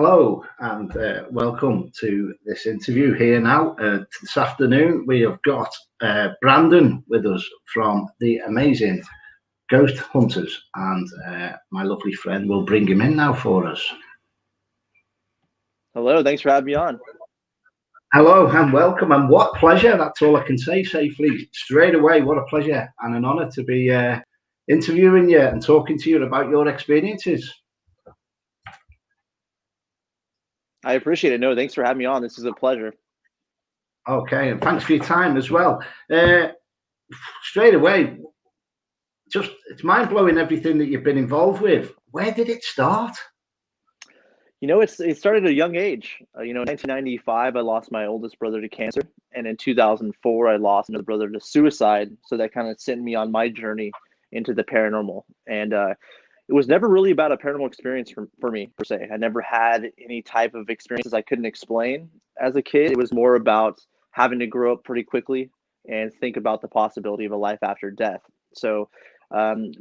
Hello and welcome to this interview here now. This afternoon, we have got Brandon with us from the amazing Ghost Hunters, and my lovely friend will bring him in now for us. Hello, thanks for having me on. Hello and welcome, and what pleasure. That's all I can say safely straight away. What a pleasure and an honor to be interviewing you and talking to you about your experiences. I appreciate it. No, thanks for having me on. This is a pleasure. Okay, and thanks for your time as well. Straight away, just it's mind-blowing everything that you've been involved with. Where did it start? It started at a young age. In 1995, I lost my oldest brother to cancer, and in 2004, I lost another brother to suicide. So that kind of sent me on my journey into the paranormal. And it was never really about a paranormal experience for me, per se. I never had any type of experiences I couldn't explain as a kid. It was more about having to grow up pretty quickly and think about the possibility of a life after death. So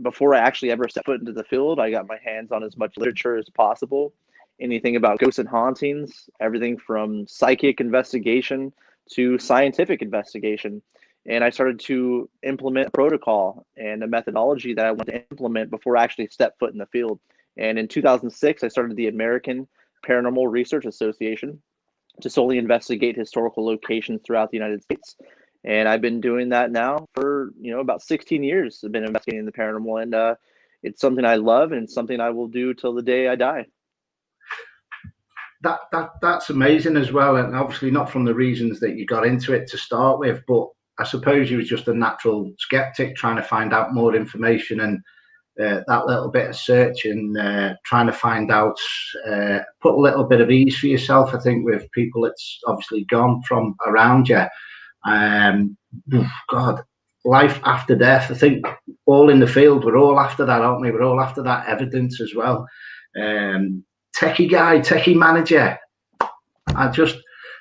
before I actually ever stepped foot into the field, I got my hands on as much literature as possible. Anything about ghosts and hauntings, everything from psychic investigation to scientific investigation. And I started to implement a protocol and a methodology that I wanted to implement before I actually stepped foot in the field. And in 2006, I started the American Paranormal Research Association to solely investigate historical locations throughout the United States. And I've been doing that now for, about 16 years. I've been investigating the paranormal, and it's something I love, and it's something I will do till the day I die. That's amazing as well, and obviously not from the reasons that you got into it to start with, but I suppose you was just a natural skeptic trying to find out more information, and that little bit of search and trying to find out, put a little bit of ease for yourself. I think with people that's obviously gone from around you, God, life after death. I think all in the field, we're all after that, aren't we? We're all after that evidence as well. Techie guy, techie manager.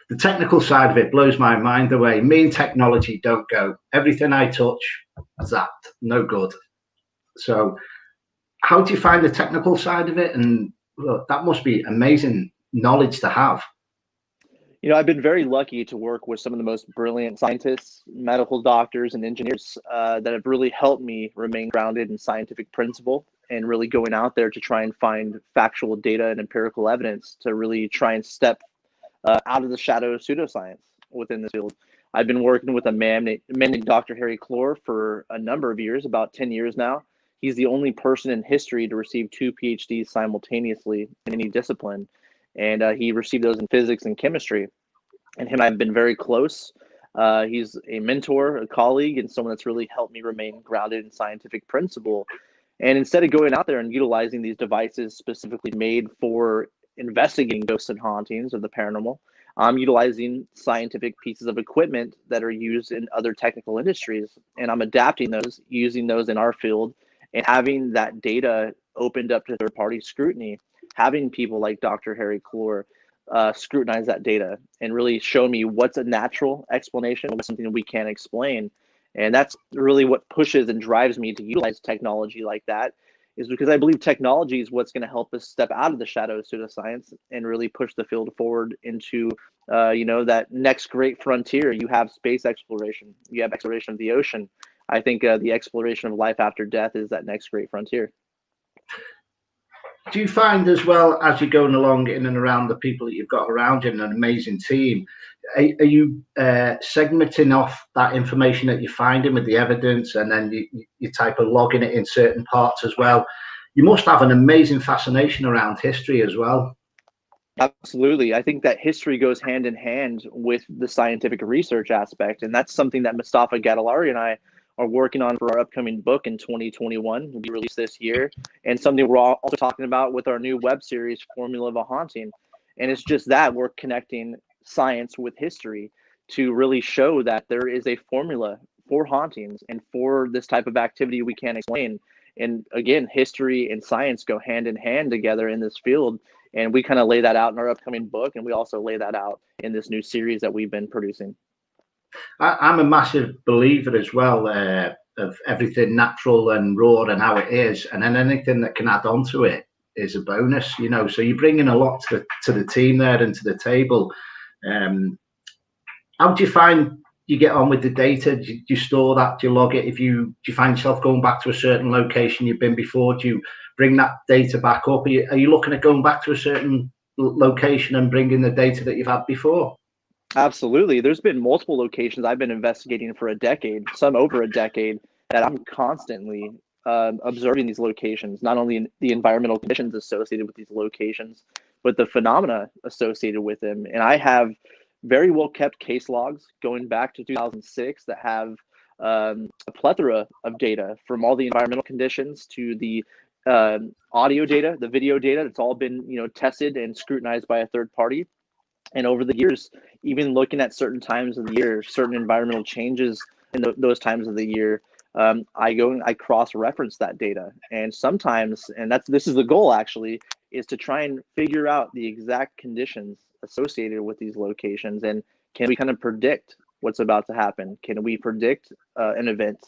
The technical side of it blows my mind away. Me and technology don't go. Everything I touch, zapped, no good. So how do you find the technical side of it? And look, that must be amazing knowledge to have. I've been very lucky to work with some of the most brilliant scientists, medical doctors, and engineers that have really helped me remain grounded in scientific principle and really going out there to try and find factual data and empirical evidence to really try and step out of the shadow of pseudoscience within this field. I've been working with a man named Dr. Harry Clore for a number of years, about 10 years now. He's the only person in history to receive 2 PhDs simultaneously in any discipline. And he received those in physics and chemistry. And him and I have been very close. He's a mentor, a colleague, and someone that's really helped me remain grounded in scientific principle. And instead of going out there and utilizing these devices specifically made for investigating ghosts and hauntings of the paranormal, I'm utilizing scientific pieces of equipment that are used in other technical industries. And I'm adapting those, using those in our field, and having that data opened up to third-party scrutiny, having people like Dr. Harry Clore scrutinize that data and really show me what's a natural explanation, what's something that we can't explain. And that's really what pushes and drives me to utilize technology like that, is because I believe technology is what's going to help us step out of the shadow of pseudoscience and really push the field forward into, that next great frontier. You have space exploration, you have exploration of the ocean. I think the exploration of life after death is that next great frontier. Do you find as well, as you're going along in and around the people that you've got around you and an amazing team, are you segmenting off that information that you're finding with the evidence, and then you type of logging it in certain parts as well? You must have an amazing fascination around history as well. Absolutely. I think that history goes hand in hand with the scientific research aspect. And that's something that Mustafa Gadalari and I are working on for our upcoming book in 2021. Will be released this year. And something we're also talking about with our new web series, Formula of a Haunting. And it's just that we're connecting science with history to really show that there is a formula for hauntings and for this type of activity we can't explain. And again, history and science go hand in hand together in this field. And we kind of lay that out in our upcoming book. And we also lay that out in this new series that we've been producing. I'm a massive believer as well of everything natural and raw and how it is. And then anything that can add on to it is a bonus, you know. So you're bringing a lot to the team there and to the table. How do you find you get on with the data? Do you store that? Do you log it? Do you find yourself going back to a certain location you've been before? Do you bring that data back up? Are you looking at going back to a certain location and bringing the data that you've had before? Absolutely. There's been multiple locations I've been investigating for a decade, some over a decade, that I'm constantly observing these locations, not only the environmental conditions associated with these locations, but the phenomena associated with them. And I have very well kept case logs going back to 2006 that have a plethora of data, from all the environmental conditions to the audio data, the video data. It's all been, tested and scrutinized by a third party. And over the years, even looking at certain times of the year, certain environmental changes in those times of the year, I go and I cross-reference that data. And sometimes, and this is the goal actually, is to try and figure out the exact conditions associated with these locations. And can we kind of predict what's about to happen? Can we predict an event?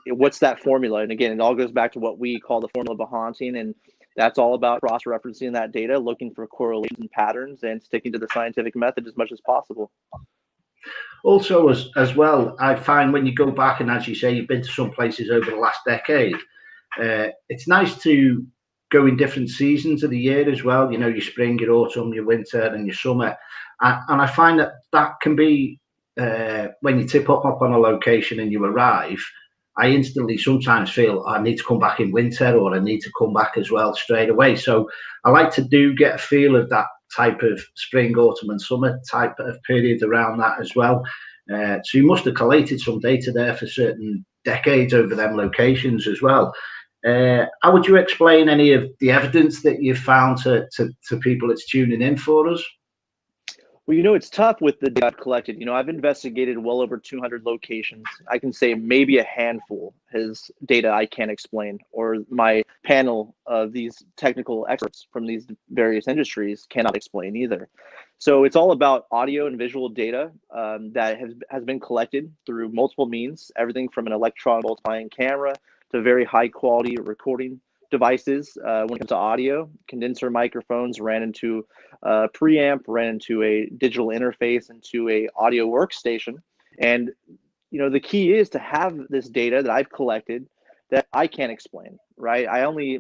What's that formula? And again, it all goes back to what we call the formula of haunting. And that's all about cross-referencing that data, looking for correlations and patterns, and sticking to the scientific method as much as possible. Also, as well, I find when you go back, and as you say, you've been to some places over the last decade, it's nice to go in different seasons of the year as well. You know, your spring, your autumn, your winter, and your summer. And I find that can be, when you tip up on a location and you arrive, I instantly sometimes feel I need to come back in winter, or I need to come back as well straight away. So I like to get a feel of that type of spring, autumn and summer type of period around that as well. So you must have collated some data there for certain decades over them locations as well. How would you explain any of the evidence that you've found to people that's tuning in for us? Well, it's tough with the data I've collected. I've investigated well over 200 locations. I can say maybe a handful has data I can't explain, or my panel of these technical experts from these various industries cannot explain either. So it's all about audio and visual data that has been collected through multiple means, everything from an electron multiplying camera to very high quality recording devices. When it comes to audio, condenser microphones ran into a preamp, ran into a digital interface, into a audio workstation. And the key is to have this data that I've collected that I can't explain, right?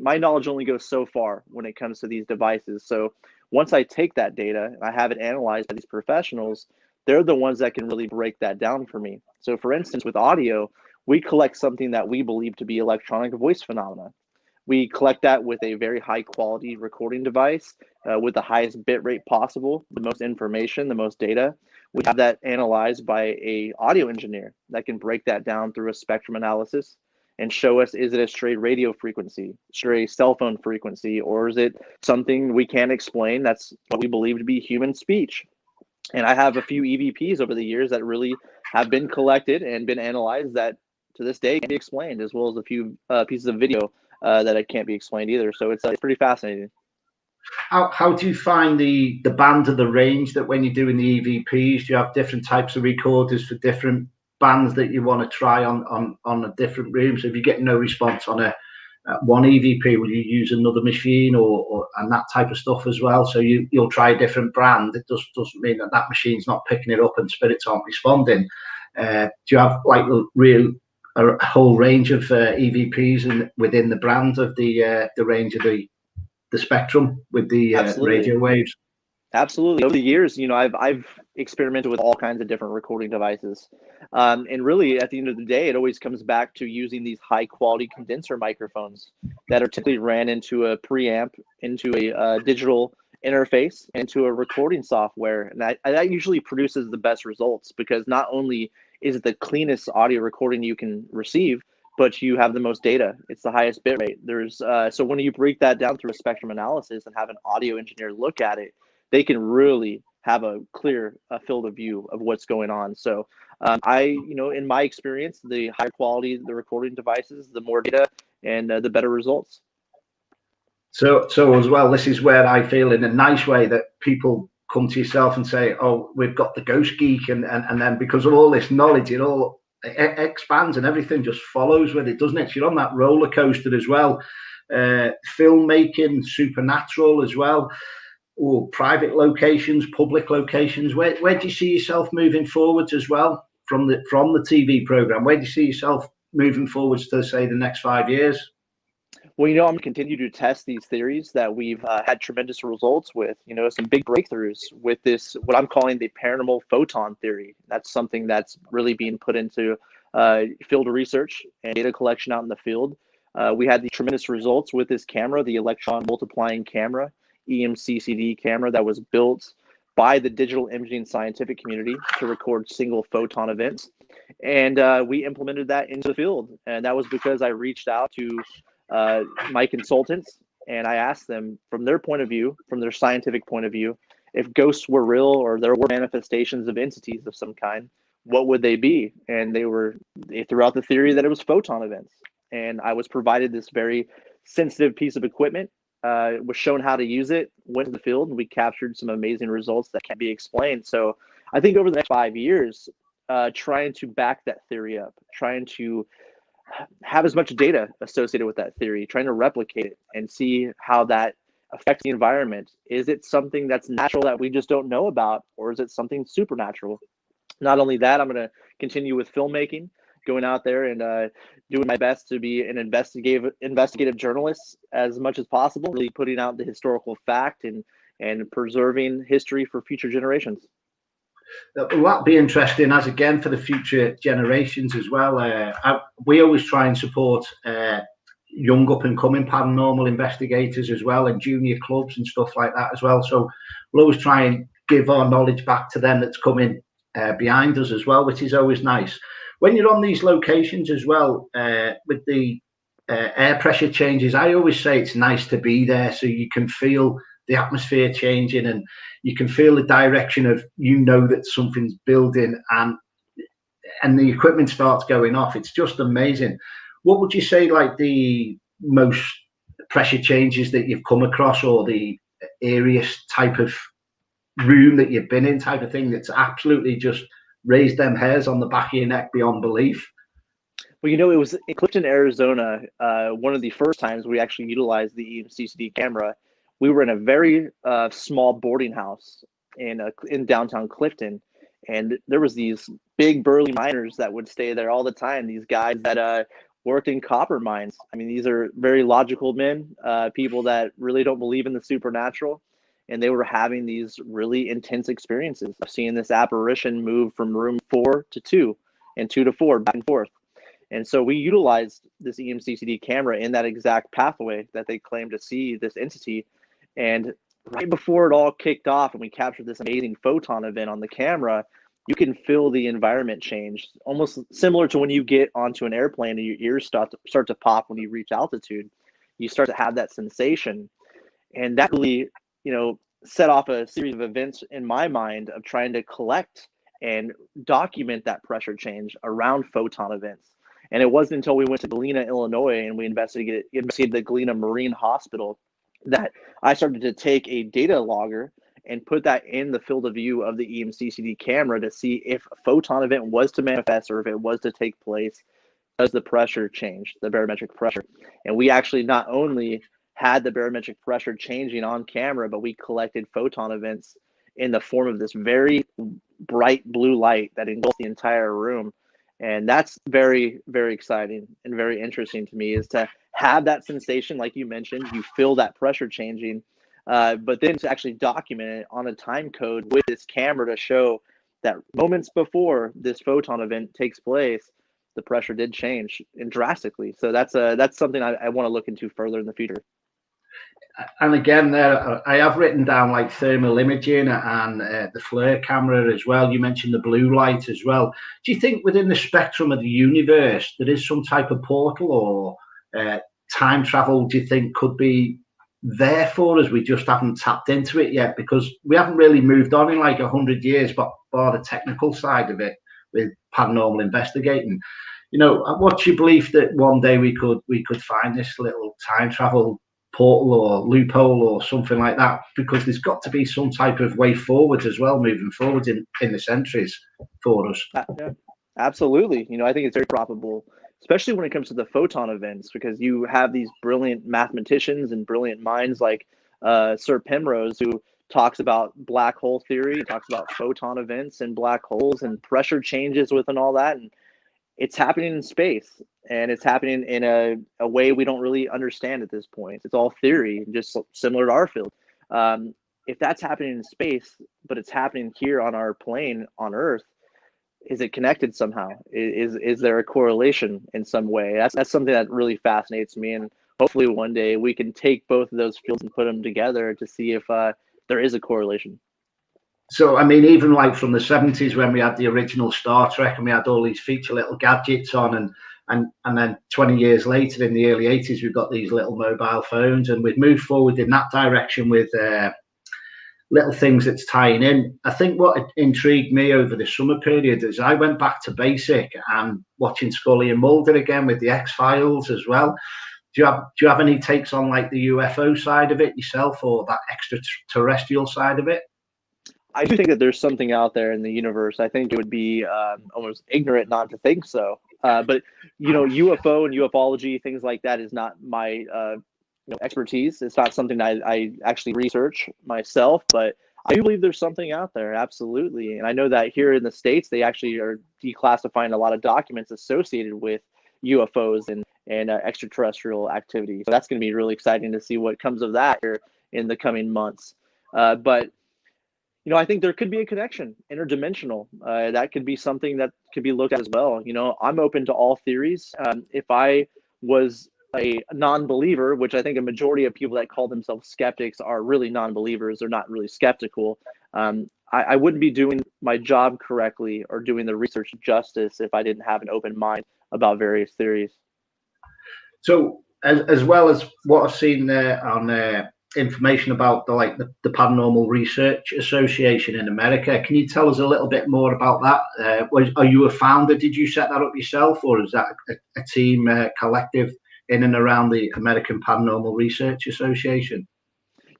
My knowledge only goes so far when it comes to these devices. So once I take that data and I have it analyzed by these professionals, they're the ones that can really break that down for me. So for instance, with audio, we collect something that we believe to be electronic voice phenomena. We collect that with a very high quality recording device with the highest bit rate possible, the most information, the most data. We have that analyzed by a audio engineer that can break that down through a spectrum analysis and show us, is it a stray radio frequency, stray cell phone frequency, or is it something we can't explain that's what we believe to be human speech? And I have a few EVPs over the years that really have been collected and been analyzed that to this day can be explained, as well as a few pieces of video that it can't be explained either. So it's pretty fascinating. How do you find the band of the range that when you're doing the EVPs, do you have different types of recorders for different bands that you want to try on a different room? So if you get no response on one EVP, will you use another machine or and that type of stuff as well? So you'll try a different brand. It doesn't mean that machine's not picking it up and spirits aren't responding. Do you have like a whole range of EVPs within the brand of the range of the spectrum with the radio waves? Absolutely. Over the years, I've experimented with all kinds of different recording devices. And really, at the end of the day, it always comes back to using these high quality condenser microphones that are typically ran into a preamp, into a digital interface, into a recording software. And that usually produces the best results, because not only is it the cleanest audio recording you can receive, but you have the most data. It's the highest bit rate. So when you break that down through a spectrum analysis and have an audio engineer look at it, they can really have a clear field of view of what's going on. So in my experience, the higher quality the recording devices, the more data and the better results. So as well, this is where I feel in a nice way that people come to yourself and say, oh, we've got the Ghost Geek. And then because of all this knowledge, it all expands and everything just follows with it, doesn't it? So you're on that roller coaster as well. filmmaking, supernatural as well, or private locations, public locations. Where do you see yourself moving forwards as well from the TV program? Where do you see yourself moving forwards to, say, the next 5 years? Well, I'm going to continue to test these theories that we've had tremendous results with, some big breakthroughs with this, what I'm calling the paranormal photon theory. That's something that's really being put into field research and data collection out in the field. We had the tremendous results with this camera, the electron multiplying camera, EMCCD camera that was built by the digital imaging scientific community to record single photon events. And we implemented that into the field. And that was because I reached out to my consultants and I asked them from their point of view, from their scientific point of view, if ghosts were real or there were manifestations of entities of some kind, what would they be? And they threw out the theory that it was photon events. And I was provided this very sensitive piece of equipment, was shown how to use it, went to the field, and we captured some amazing results that can't be explained. So I think over the next 5 years, trying to back that theory up, trying to have as much data associated with that theory, trying to replicate it and see how that affects the environment. Is it something that's natural that we just don't know about, or is it something supernatural? Not only that, I'm going to continue with filmmaking, going out there and doing my best to be an investigative journalist as much as possible, really putting out the historical fact and preserving history for future generations. That'll be interesting as again for the future generations as well. We always try and support young up and coming paranormal investigators as well, and junior clubs and stuff like that as well. So we'll always try and give our knowledge back to them that's coming behind us as well, which is always nice. When you're on these locations as well, with the air pressure changes, I always say it's nice to be there so you can feel the atmosphere changing and you can feel the direction of, that something's building and the equipment starts going off. It's just amazing. What would you say, like, the most pressure changes that you've come across, or the airiest type of room that you've been in, type of thing, that's absolutely just raised them hairs on the back of your neck beyond belief? Well, it was in Clifton, Arizona, one of the first times we actually utilized the EMCCD camera. We were in a very small boarding house in downtown Clifton, and there was these big burly miners that would stay there all the time. These guys that worked in copper mines. I mean, these are very logical men, people that really don't believe in the supernatural, and they were having these really intense experiences of seeing this apparition move from room 4 to 2 and 2 to 4 back and forth. And so we utilized this EMCCD camera in that exact pathway that they claimed to see this entity. And right before it all kicked off and we captured this amazing photon event on the camera, you can feel the environment change, almost similar to when you get onto an airplane and your ears start to pop when you reach altitude. You start to have that sensation. And that really, set off a series of events in my mind of trying to collect and document that pressure change around photon events. And it wasn't until we went to Galena, Illinois, and we investigated the Galena Marine Hospital that I started to take a data logger and put that in the field of view of the EMCCD camera to see if a photon event was to manifest or if it was to take place, does the pressure change, the barometric pressure. And we actually not only had the barometric pressure changing on camera, but we collected photon events in the form of this very bright blue light that engulfed the entire room. And that's very, very exciting and very interesting to me, is to have that sensation, like you mentioned, you feel that pressure changing, but then to actually document it on a time code with this camera to show that moments before this photon event takes place, the pressure did change and drastically. So that's something I want to look into further in the future. And again, there I have written down like thermal imaging and the flare camera as well. You mentioned the blue light as well. Do you think within the spectrum of the universe there is some type of portal or time travel? Do you think could be there for us? We just haven't tapped into it yet because we haven't really moved on in like 100 years, but bar the technical side of it with paranormal investigating. What's your belief that one day we could find this little time travel portal or loophole or something like that? Because there's got to be some type of way forward as well, moving forward in the centuries for us. Yeah, absolutely. I think it's very probable especially when it comes to the photon events, because you have these brilliant mathematicians and brilliant minds like Sir Penrose, who talks about black hole theory, talks about photon events and black holes and pressure changes within all that. And it's happening in space, and it's happening in a way we don't really understand at this point. It's all theory, just similar to our field. If that's happening in space, but it's happening here on our plane on Earth, is it connected somehow? Is there a correlation in some way? That's something that really fascinates me, and hopefully one day we can take both of those fields and put them together to see if there is a correlation. So, I mean, even like from the 70s when we had the original Star Trek and we had all these feature little gadgets on, and then 20 years later in the early 80s, we've got these little mobile phones, and we've moved forward in that direction with little things that's tying in. I think what intrigued me over the summer period is I went back to basic and watching Scully and Mulder again with the X-Files as well. Do you have any takes on like the UFO side of it yourself, or that extraterrestrial side of it? I do think that there's something out there in the universe. I think it would be almost ignorant not to think so. But UFO and ufology, things like that, is not my expertise. It's not something I actually research myself, but I do believe there's something out there, absolutely. And I know that here in the States, they actually are declassifying a lot of documents associated with UFOs and extraterrestrial activity. So that's going to be really exciting to see what comes of that here in the coming months. But I think there could be a connection, interdimensional. That could be something that could be looked at as well. I'm open to all theories. If I was a non-believer, which I think a majority of people that call themselves skeptics are really non-believers, they're not really skeptical. I wouldn't be doing my job correctly or doing the research justice if I didn't have an open mind about various theories. So, as well as what I've seen there on information about the Paranormal Research Association in America, can you tell us a little bit more about that? Are you a founder? Did you set that up yourself, or is that a team collective in and around the American Paranormal Research Association?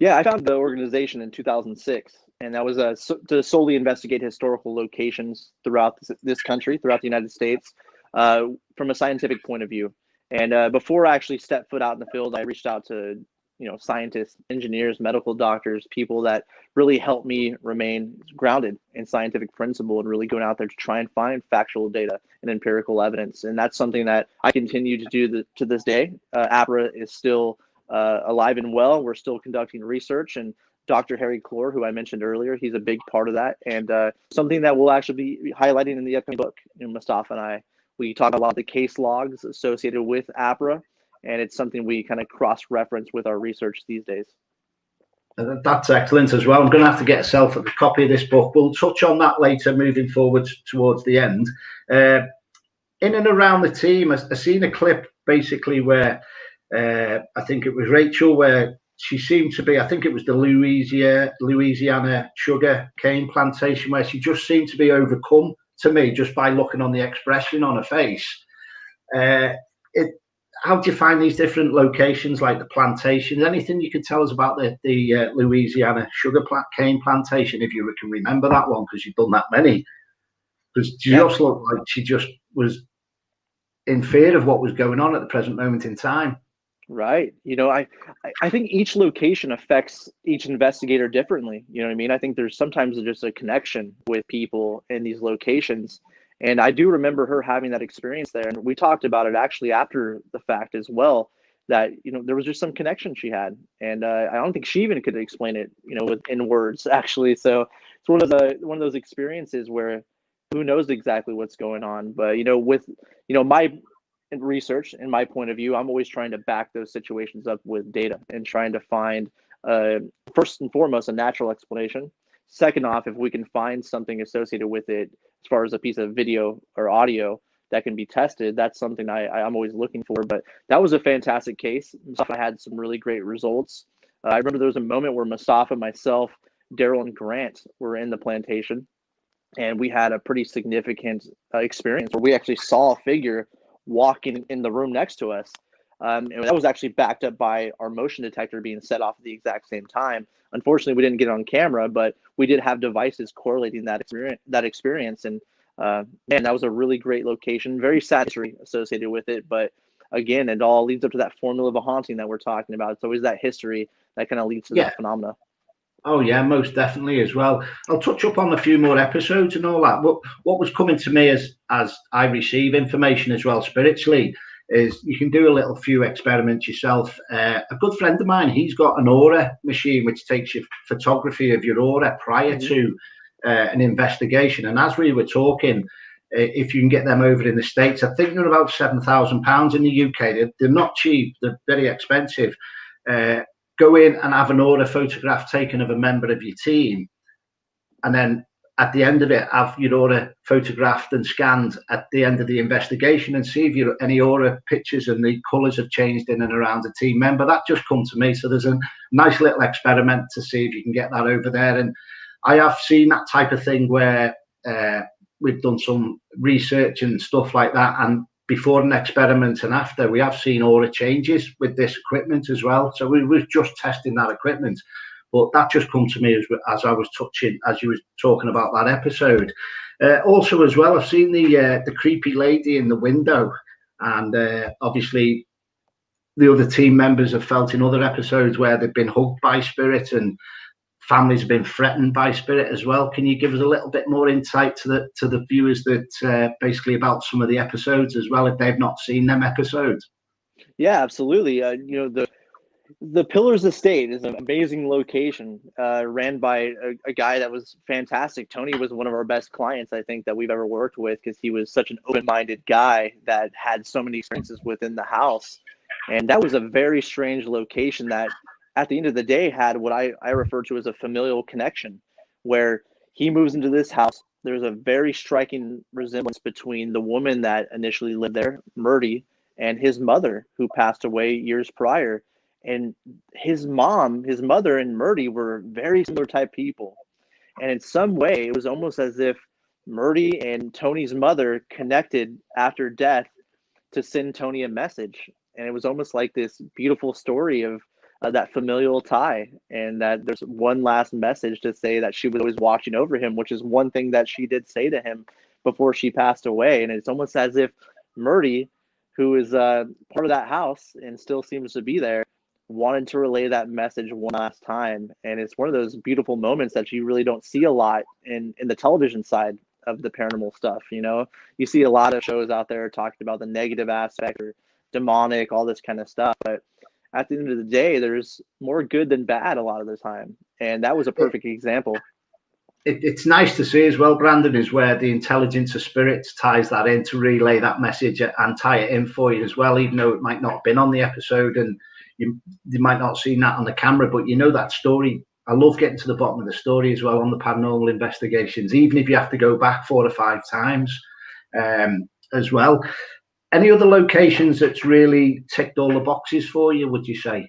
Yeah, I founded the organization in 2006, and that was to solely investigate historical locations throughout this country, throughout the United States, from a scientific point of view. And before I actually stepped foot out in the field, I reached out to scientists, engineers, medical doctors, people that really helped me remain grounded in scientific principle and really going out there to try and find factual data and empirical evidence. And that's something that I continue to do to this day. APRA is still alive and well. We're still conducting research, and Dr. Harry Clore, who I mentioned earlier, he's a big part of that, and something that we'll actually be highlighting in the upcoming book. Mustafa and I, we talk about the case logs associated with APRA, and it's something we kind of cross-reference with our research these days. That's excellent as well. I'm going to have to get myself a copy of this book. We'll touch on that later, moving forward towards the end. In and around the team, I've seen a clip basically where I think it was Rachel, where she seemed to be, I think it was the Louisiana sugar cane plantation, where she just seemed to be overcome to me just by looking on the expression on her face. How do you find these different locations, like the plantations? Anything you could tell us about the Louisiana sugar cane plantation, if you can remember that one, because you've done that many? Because she just looked like she just was in fear of what was going on at the present moment in time. Right. I think each location affects each investigator differently. You know what I mean? I think there's sometimes just a connection with people in these locations. And I do remember her having that experience there. And we talked about it actually after the fact as well, that, there was just some connection she had. And I don't think she even could explain it, in words, actually. So it's one of those experiences where who knows exactly what's going on. But, with, my research and my point of view, I'm always trying to back those situations up with data and trying to find, first and foremost, a natural explanation. Second off, if we can find something associated with it, as far as a piece of video or audio that can be tested, that's something I'm always looking for. But that was a fantastic case. Mustafa had some really great results. I remember there was a moment where Mustafa, myself, Daryl, and Grant were in the plantation, and we had a pretty significant experience where we actually saw a figure walking in the room next to us. And that was actually backed up by our motion detector being set off at the exact same time. Unfortunately, we didn't get it on camera, but we did have devices correlating that experience. And Man, that was a really great location. Very sad history associated with it, but again, it all leads up to that formula of a haunting that we're talking about. It's always that history that kind of leads to Yeah. that phenomena. Oh yeah, most definitely as well. I'll touch up on a few more episodes and all that. But what was coming to me as I receive information as well spiritually is you can do a little few experiments yourself. A good friend of mine, he's got an aura machine which takes your photography of your aura prior to an investigation. And as we were talking, if you can get them over in the States, I think they're about £7,000 in the UK. They're not cheap. They're very expensive. Go in and have an aura photograph taken of a member of your team, and then at the end of it, have your aura photographed and scanned at the end of the investigation and see if any aura pictures and the colours have changed in and around a team member. That just come to me. So there's a nice little experiment to see if you can get that over there. And I have seen that type of thing where we've done some research and stuff like that. And before an experiment and after, we have seen aura changes with this equipment as well. So we were just testing that equipment, but that just come to me as I was touching, as you were talking about that episode. Also as well, I've seen the creepy lady in the window, and obviously the other team members have felt in other episodes where they've been hugged by spirit and families have been threatened by spirit as well. Can you give us a little bit more insight to the viewers that basically about some of the episodes as well, if they've not seen them episodes? Yeah, absolutely. The Pillars Estate is an amazing location, ran by a guy that was fantastic. Tony was one of our best clients, I think, that we've ever worked with, because he was such an open-minded guy that had so many experiences within the house. And that was a very strange location that, at the end of the day, had what I refer to as a familial connection, where he moves into this house. There's a very striking resemblance between the woman that initially lived there, Murdy, and his mother, who passed away years prior. And his mother, and Murdy were very similar type people. And in some way, it was almost as if Murdy and Tony's mother connected after death to send Tony a message. And it was almost like this beautiful story of that familial tie, and that there's one last message to say that she was always watching over him, which is one thing that she did say to him before she passed away. And it's almost as if Murdy, who is part of that house and still seems to be there, wanted to relay that message one last time. And it's one of those beautiful moments that you really don't see a lot in the television side of the paranormal stuff. You see a lot of shows out there talking about the negative aspect or demonic, all this kind of stuff, but at the end of the day, there's more good than bad a lot of the time. And that was a perfect example. It's nice to see as well, Brandon, is where the intelligence of spirits ties that in to relay that message and tie it in for you as well, even though it might not have been on the episode and you might not have seen that on the camera, but that story. I love getting to the bottom of the story as well on the paranormal investigations, even if you have to go back 4 or 5 times as well. Any other locations that's really ticked all the boxes for you, would you say?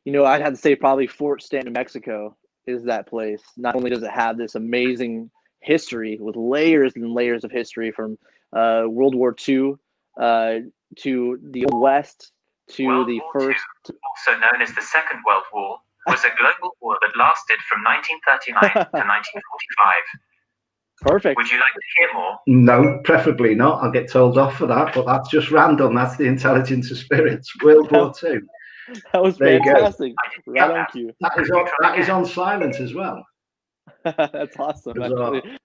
I'd have to say probably Fort Stanton, New Mexico is that place. Not only does it have this amazing history with layers and layers of history from World War II to the Old West to World the War first. II, also known as the Second World War, was a global war that lasted from 1939 to 1945. Perfect. Would you like to hear more? No, preferably not. I'll get told off for that, but that's just random. That's the intelligence of spirits. World War II. That was there fantastic. Right on cue. That is on silent as well. That's awesome. Actually.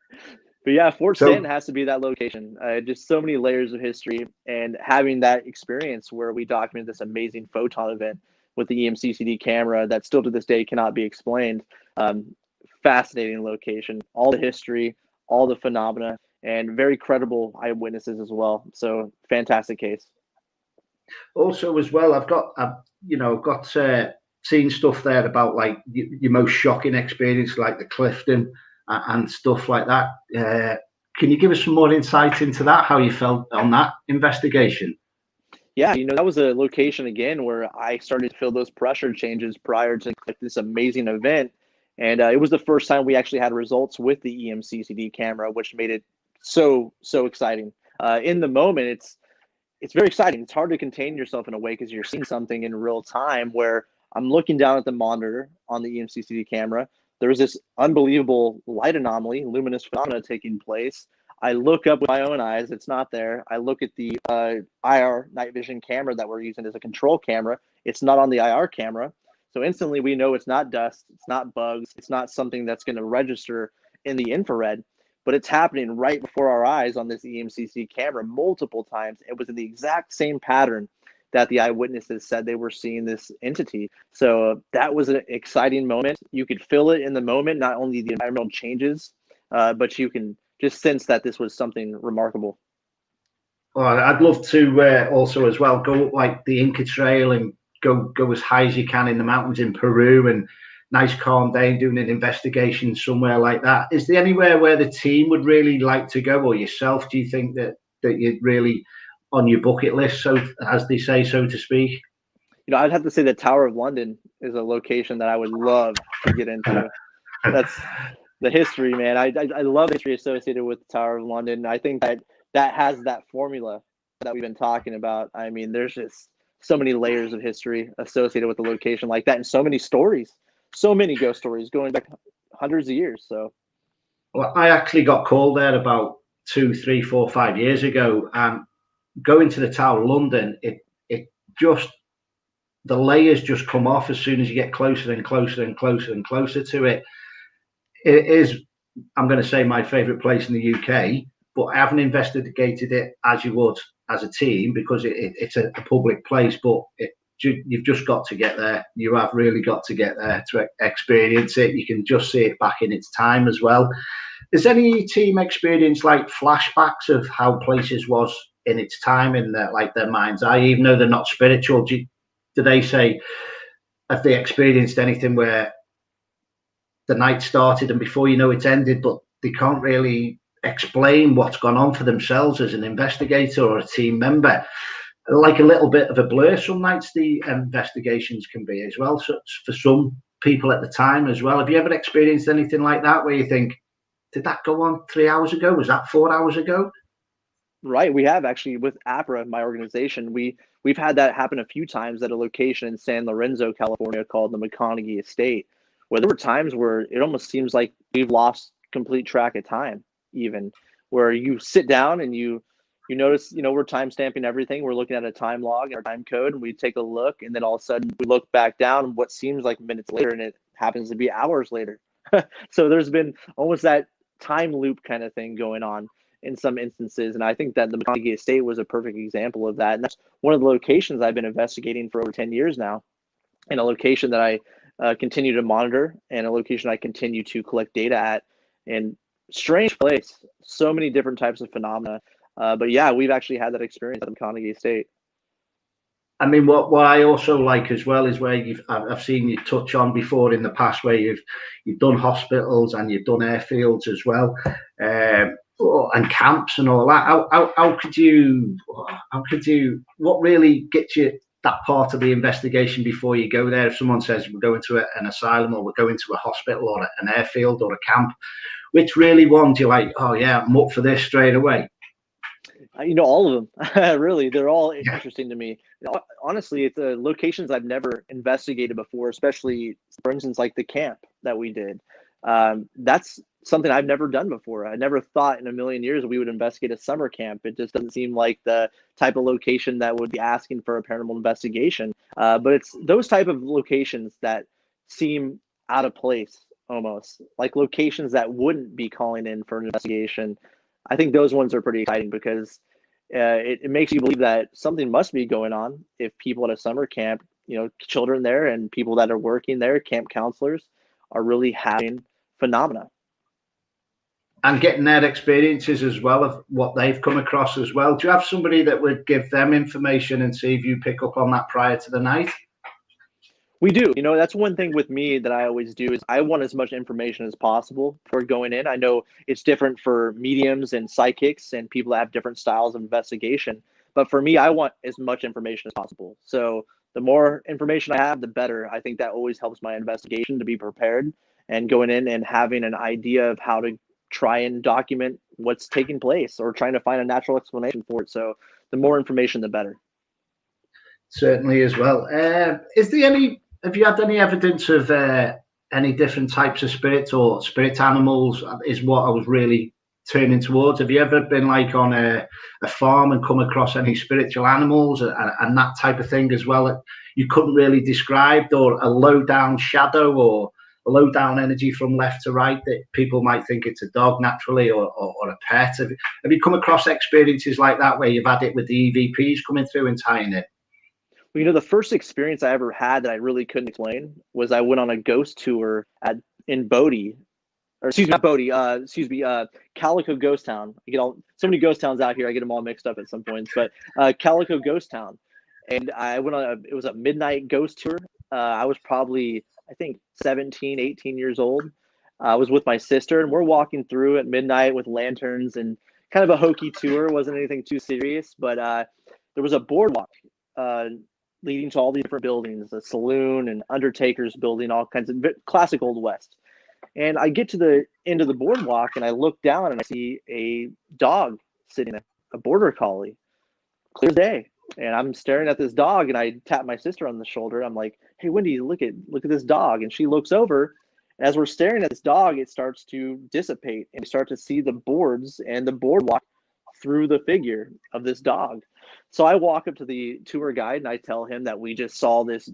But yeah, Fort Stanton has to be that location. Just so many layers of history, and having that experience where we documented this amazing photon event with the EMCCD camera that still to this day cannot be explained. Fascinating location, all the history, all the phenomena, and very credible eyewitnesses as well. So fantastic case. Also, as well, I've got seen stuff there about like your most shocking experience, like the Clifton and stuff like that. Can you give us some more insight into that? How you felt on that investigation? Yeah, that was a location again where I started to feel those pressure changes prior to this amazing event. And it was the first time we actually had results with the EMCCD camera, which made it so exciting. In the moment, it's very exciting. It's hard to contain yourself in a way because you're seeing something in real time, where I'm looking down at the monitor on the EMCCD camera. There was this unbelievable light anomaly, luminous phenomena taking place. I look up with my own eyes, it's not there. I look at the IR night vision camera that we're using as a control camera, it's not on the IR camera. So instantly we know it's not dust, it's not bugs, it's not something that's going to register in the infrared, but it's happening right before our eyes on this EMCC camera multiple times. It was in the exact same pattern that the eyewitnesses said they were seeing this entity. So that was an exciting moment. You could feel it in the moment, not only the environmental changes, but you can just sense that this was something remarkable. Well, I'd love to also as well go up like the Inca Trail and go as high as you can in the mountains in Peru, and nice calm day doing an investigation somewhere like that. Is there anywhere where the team would really like to go, or yourself? Do you think that you'd really on your bucket list, so as they say, so to speak? I'd have to say the Tower of London is a location that I would love to get into. That's the history, man. I love the history associated with the Tower of London. I think that has that formula that we've been talking about. I mean, there's just so many layers of history associated with a location like that, and so many stories, so many ghost stories going back hundreds of years. So, well, I actually got called there about 2, 3, 4, 5 years ago, and going to the Tower of London, it just, the layers just come off as soon as you get closer and closer and closer and closer to it. It is, I'm going to say, my favourite place in the UK, but I haven't investigated it as you would as a team, because it's a public place, but you've just got to get there. You have really got to get there to experience it. You can just see it back in its time as well. Is any team experience like flashbacks of how places was in its time in their mind's eye, even though they're not spiritual? Do they say, have they experienced anything where the night started and before you know it's ended, but they can't really explain what's gone on for themselves as an investigator or a team member? Like a little bit of a blur some nights the investigations can be as well, so for some people at the time as well. Have you ever experienced anything like that where you think, did that go on 3 hours ago? Was that 4 hours ago? Right, we have actually with APRA, my organization, we've had that happen a few times at a location in San Lorenzo, California, called the McConaughey Estate, where there were times where it almost seems like we've lost complete track of time, even where you sit down and you notice, we're time stamping everything. We're looking at a time log, our time code, and we take a look, and then all of a sudden we look back down what seems like minutes later, and it happens to be hours later. So there's been almost that time loop kind of thing going on in some instances. And I think that the McConaughey Estate was a perfect example of that. And that's one of the locations I've been investigating for over 10 years now, and a location that I continue to monitor, and a location I continue to collect data at. And strange place, so many different types of phenomena. But yeah, we've actually had that experience at the McConaughey Estate. I mean, what I also like as well is where I've seen you touch on before in the past, where you've done hospitals and you've done airfields as well, and camps and all that. How could you? What really gets you that part of the investigation before you go there? If someone says we're going to an asylum, or we're going to a hospital, or an airfield, or a camp, which really ones you're like, oh yeah, I'm up for this straight away? All of them. Really, they're all interesting to me. Honestly, it's locations I've never investigated before, especially, for instance, like the camp that we did. That's something I've never done before. I never thought in a million years we would investigate a summer camp. It just doesn't seem like the type of location that would be asking for a paranormal investigation. But it's those type of locations that seem out of place, almost like locations that wouldn't be calling in for an investigation. I think those ones are pretty exciting, because it makes you believe that something must be going on if people at a summer camp, children there and people that are working there, camp counselors, are really having phenomena. And getting their experiences as well of what they've come across as well. Do you have somebody that would give them information and see if you pick up on that prior to the night? We do. That's one thing with me that I always do is I want as much information as possible before going in. I know it's different for mediums and psychics and people that have different styles of investigation. But for me, I want as much information as possible. So the more information I have, the better. I think that always helps my investigation to be prepared and going in and having an idea of how to try and document what's taking place, or trying to find a natural explanation for it. So the more information, the better. Certainly as well. Have you had any evidence of any different types of spirits or spirit animals? Is what I was really turning towards? Have you ever been like on a farm and come across any spiritual animals and that type of thing as well that you couldn't really describe, or a low down shadow or a low down energy from left to right that people might think it's a dog naturally or a pet? Have you come across experiences like that where you've had it with the EVPs coming through and tying it? Well, the first experience I ever had that I really couldn't explain was I went on a ghost tour in Bodie, or excuse me, not Bodie, Calico Ghost Town. I get all so many ghost towns out here. I get them all mixed up at some points, but Calico Ghost Town, and I went on it was a midnight ghost tour. I was probably, I think, 17, 18 years old. I was with my sister, and we're walking through at midnight with lanterns and kind of a hokey tour. It wasn't anything too serious, but there was a boardwalk leading to all these different buildings, a saloon and Undertaker's building, all kinds of classic Old West. And I get to the end of the boardwalk and I look down and I see a dog sitting there, a border collie, clear as day. And I'm staring at this dog and I tap my sister on the shoulder. I'm like, "Hey, Wendy, look at this dog." And she looks over. And as we're staring at this dog, it starts to dissipate and we start to see the boards and the boardwalk through the figure of this dog. So I walk up to the tour guide and I tell him that we just saw this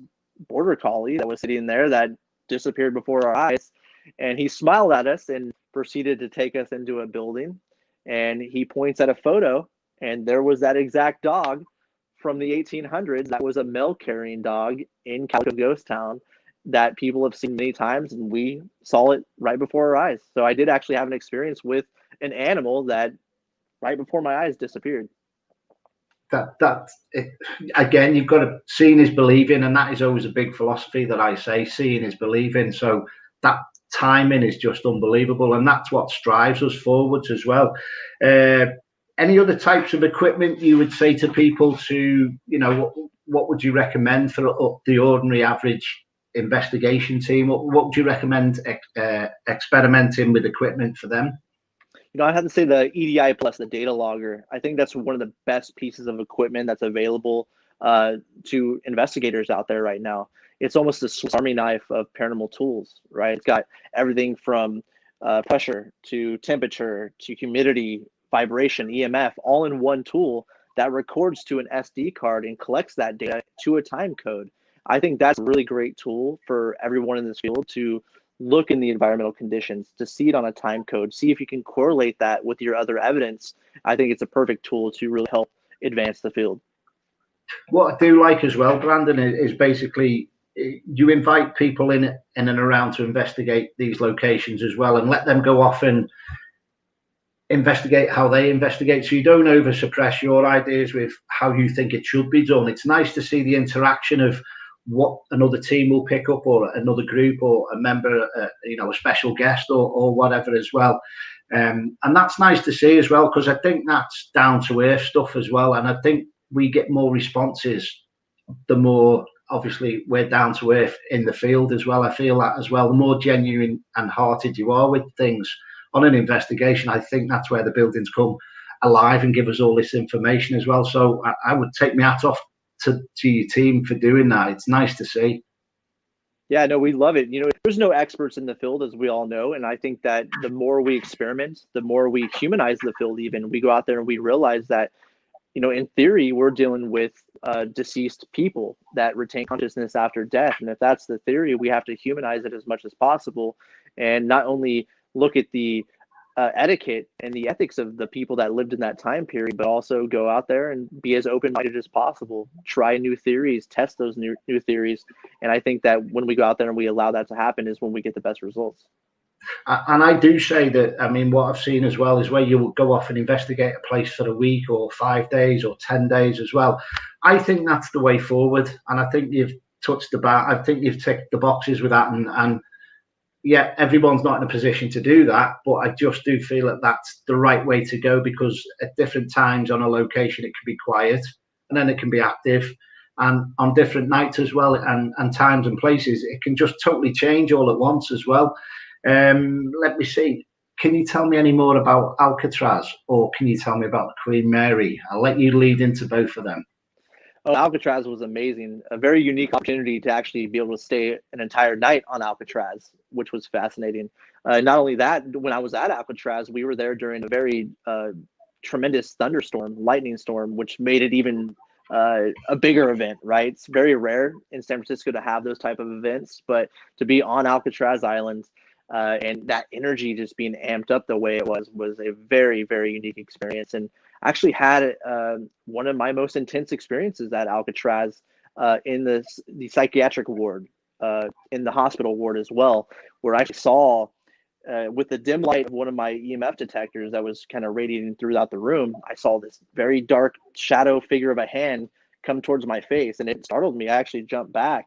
border collie that was sitting there that disappeared before our eyes. And he smiled at us and proceeded to take us into a building. And he points at a photo, and there was that exact dog from the 1800s. That was a mail carrying dog in Calico Ghost Town that people have seen many times, and we saw it right before our eyes. So I did actually have an experience with an animal that right before my eyes disappeared. Again, you've got to seeing is believing, and that is always a big philosophy that I say. Seeing is believing. So that timing is just unbelievable, and that's what drives us forwards as well. Any other types of equipment you would say to people to, what would you recommend for the ordinary average investigation team? What would you recommend experimenting with equipment for them? I have to say the EDI Plus, the data logger. I think that's one of the best pieces of equipment that's available to investigators out there right now. It's almost a Swiss Army knife of paranormal tools, right? It's got everything from pressure to temperature to humidity, vibration, EMF, all in one tool that records to an SD card and collects that data to a time code. I think that's a really great tool for everyone in this field to look in the environmental conditions, to see it on a time code, see if you can correlate that with your other evidence. I think it's a perfect tool to really help advance the field. What I do like as well, Brandon, is basically you invite people in and around to investigate these locations as well, and let them go off and investigate how they investigate. So you don't over suppress your ideas with how you think it should be done. It's nice to see the interaction of what another team will pick up, or another group, or a member, a special guest, or whatever as well. And that's nice to see as well, because I think that's down to earth stuff as well. And I think we get more responses the more, obviously, we're down to earth in the field as well. I feel that as well. The more genuine and hearted you are with things on an investigation, I think that's where the buildings come alive and give us all this information as well. So I would take my hat off to your team for doing that. It's nice to see. Yeah, no, we love it. There's no experts in the field, as we all know. And I think that the more we experiment, the more we humanize the field. Even we go out there and we realize that, in theory, we're dealing with deceased people that retain consciousness after death. And if that's the theory, we have to humanize it as much as possible, and not only look at the etiquette and the ethics of the people that lived in that time period, but also go out there and be as open-minded as possible, try new theories, test those new theories. And I think that when we go out there and we allow that to happen is when we get the best results. And I do say that, what I've seen as well is where you will go off and investigate a place for a week or 5 days or 10 days as well. I think that's the way forward. And I think you've touched I think you've ticked the boxes with that. And yeah, everyone's not in a position to do that, but I just do feel that that's the right way to go, because at different times on a location, it can be quiet and then it can be active. And on different nights as well, and times and places, it can just totally change all at once as well. Let me see. Can you tell me any more about Alcatraz, or can you tell me about the Queen Mary? I'll let you lead into both of them. Oh, Alcatraz was amazing. A very unique opportunity to actually be able to stay an entire night on Alcatraz. which was fascinating. Not only that, when I was at Alcatraz, we were there during a very tremendous thunderstorm, lightning storm, which made it even a bigger event, right? It's very rare in San Francisco to have those type of events, but to be on Alcatraz Island and that energy just being amped up the way it was a very, very unique experience. And actually had one of my most intense experiences at Alcatraz in the psychiatric ward, in the hospital ward as well, where I saw with the dim light of one of my EMF detectors that was kind of radiating throughout the room, I saw this very dark shadow figure of a hand come towards my face, and it startled me. I actually jumped back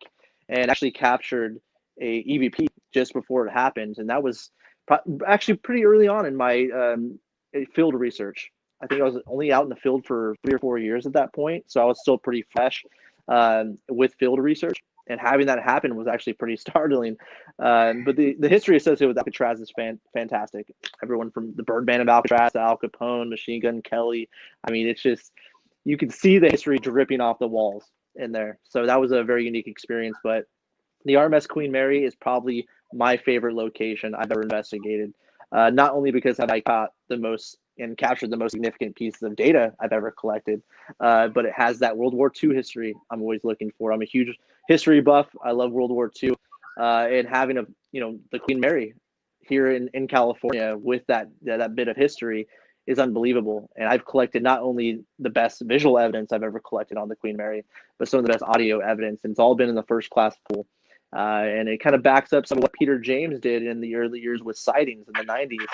and actually captured a EVP just before it happened, and that was actually pretty early on in my field research. I think I was only out in the field for 3 or 4 years at that point, so I was still pretty fresh with field research. And having that happen was actually pretty startling. But the history associated with Alcatraz is fantastic. Everyone from the Birdman of Alcatraz to Al Capone, Machine Gun Kelly. I mean, it's just, you can see the history dripping off the walls in there. So that was a very unique experience. But the RMS Queen Mary is probably my favorite location I've ever investigated. Not only because I caught the most and captured the most significant pieces of data I've ever collected, but it has that World War II history I'm always looking for. I'm a huge history buff. I love World War II, and having the Queen Mary here in California with that bit of history is unbelievable. And I've collected not only the best visual evidence I've ever collected on the Queen Mary, but some of the best audio evidence, and it's all been in the first class pool. And it kind of backs up some of what Peter James did in the early years with sightings in the 90s,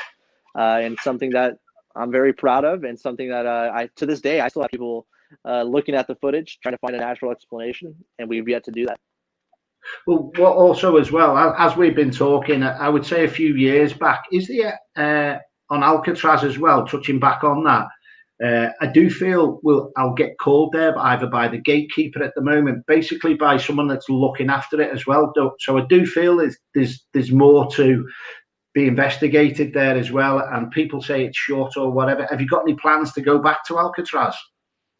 and something that I'm very proud of, and something that I to this day I still have people looking at the footage trying to find a natural explanation, and we've yet to do that. Well, what also as well, as we've been talking, I would say a few years back, is there on Alcatraz as well, touching back on that, I do feel I'll get called there either by the gatekeeper at the moment, basically by someone that's looking after it as well. So I do feel there's more to be investigated there as well, and people say it's short or whatever. Have you got any plans to go back to Alcatraz?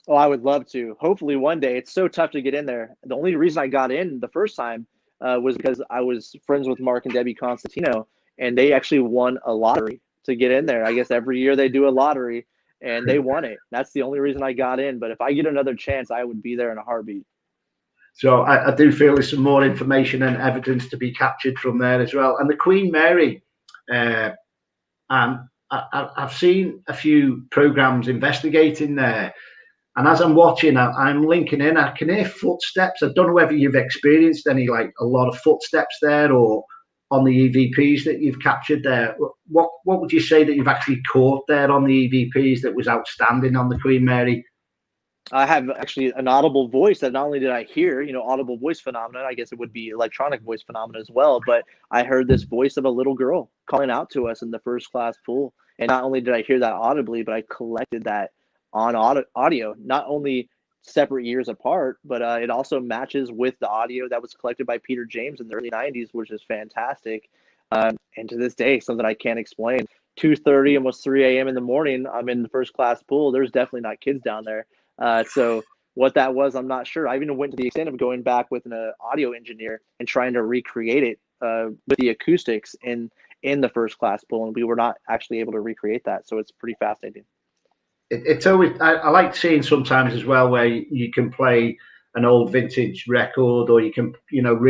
Oh, I would love to. Hopefully one day. It's so tough to get in there. The only reason I got in the first time was because I was friends with Mark and Debbie Constantino, and they actually won a lottery to get in there. I guess every year they do a lottery, and they won it. That's the only reason I got in. But if I get another chance, I would be there in a heartbeat. So I do feel there's some more information and evidence to be captured from there as well. And the Queen Mary, I've seen a few programs investigating there. And as I'm watching, I'm linking in. I can hear footsteps. I don't know whether you've experienced any, like a lot of footsteps there, or on the EVPs that you've captured there. What would you say that you've actually caught there on the EVPs that was outstanding on the Queen Mary? I have actually an audible voice that not only did I hear, audible voice phenomena, I guess it would be electronic voice phenomena as well, but I heard this voice of a little girl calling out to us in the first class pool. And not only did I hear that audibly, but I collected that on audio, not only separate years apart, but it also matches with the audio that was collected by Peter James in the early 90s, which is fantastic. And to this day, something I can't explain. 2:30, almost 3 a.m. in the morning, I'm in the first class pool. There's definitely not kids down there. So what that was, I'm not sure. I even went to the extent of going back with an audio engineer and trying to recreate it with the acoustics in the first class pool, and we were not actually able to recreate that. So it's pretty fascinating. It's always, I like seeing sometimes as well where you can play an old vintage record, or you can,